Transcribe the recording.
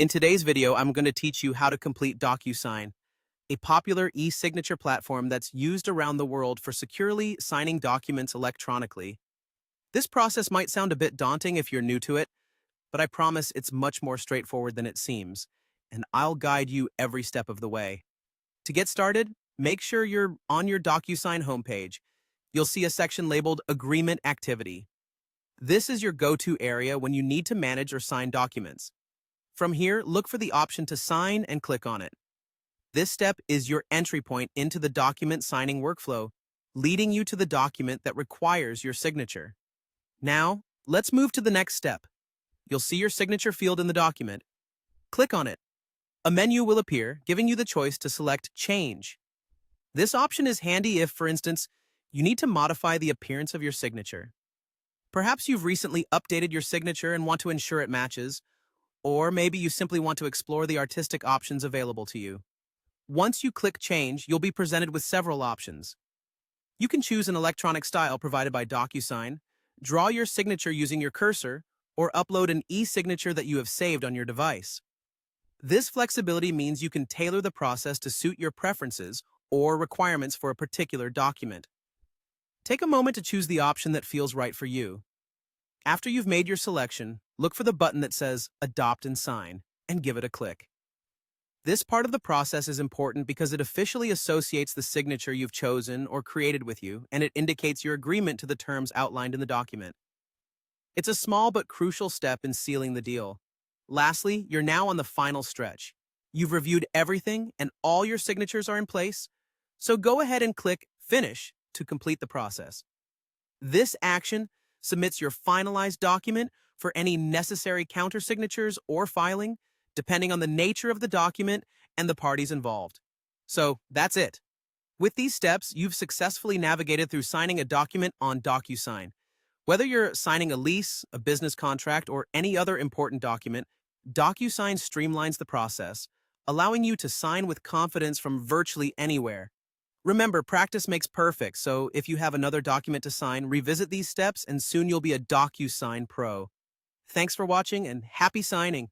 In today's video, I'm going to teach you how to complete DocuSign, a popular e-signature platform that's used around the world for securely signing documents electronically. This process might sound a bit daunting if you're new to it, but I promise it's much more straightforward than it seems, and I'll guide you every step of the way. To get started, make sure you're on your DocuSign homepage. You'll see a section labeled Agreement Activity. This is your go-to area when you need to manage or sign documents. From here, look for the option to sign and click on it. This step is your entry point into the document signing workflow, leading you to the document that requires your signature. Now, let's move to the next step. You'll see your signature field in the document. Click on it. A menu will appear, giving you the choice to select Change. This option is handy if, for instance, you need to modify the appearance of your signature. Perhaps you've recently updated your signature and want to ensure it matches, or maybe you simply want to explore the artistic options available to you. Once you click Change, you'll be presented with several options. You can choose an electronic style provided by DocuSign, draw your signature using your cursor, or upload an e-signature that you have saved on your device. This flexibility means you can tailor the process to suit your preferences or requirements for a particular document. Take a moment to choose the option that feels right for you. After you've made your selection, look for the button that says Adopt and Sign, and give it a click. This part of the process is important because it officially associates the signature you've chosen or created with you, and it indicates your agreement to the terms outlined in the document. It's a small but crucial step in sealing the deal. Lastly, you're now on the final stretch. You've reviewed everything, and all your signatures are in place, so go ahead and click Finish to complete the process. This action submits your finalized document for any necessary countersignatures or filing, depending on the nature of the document and the parties involved. So that's it. With these steps, you've successfully navigated through signing a document on DocuSign. Whether you're signing a lease, a business contract, or any other important document, DocuSign streamlines the process, allowing you to sign with confidence from virtually anywhere. Remember, practice makes perfect, so if you have another document to sign, revisit these steps and soon you'll be a DocuSign pro. Thanks for watching and happy signing!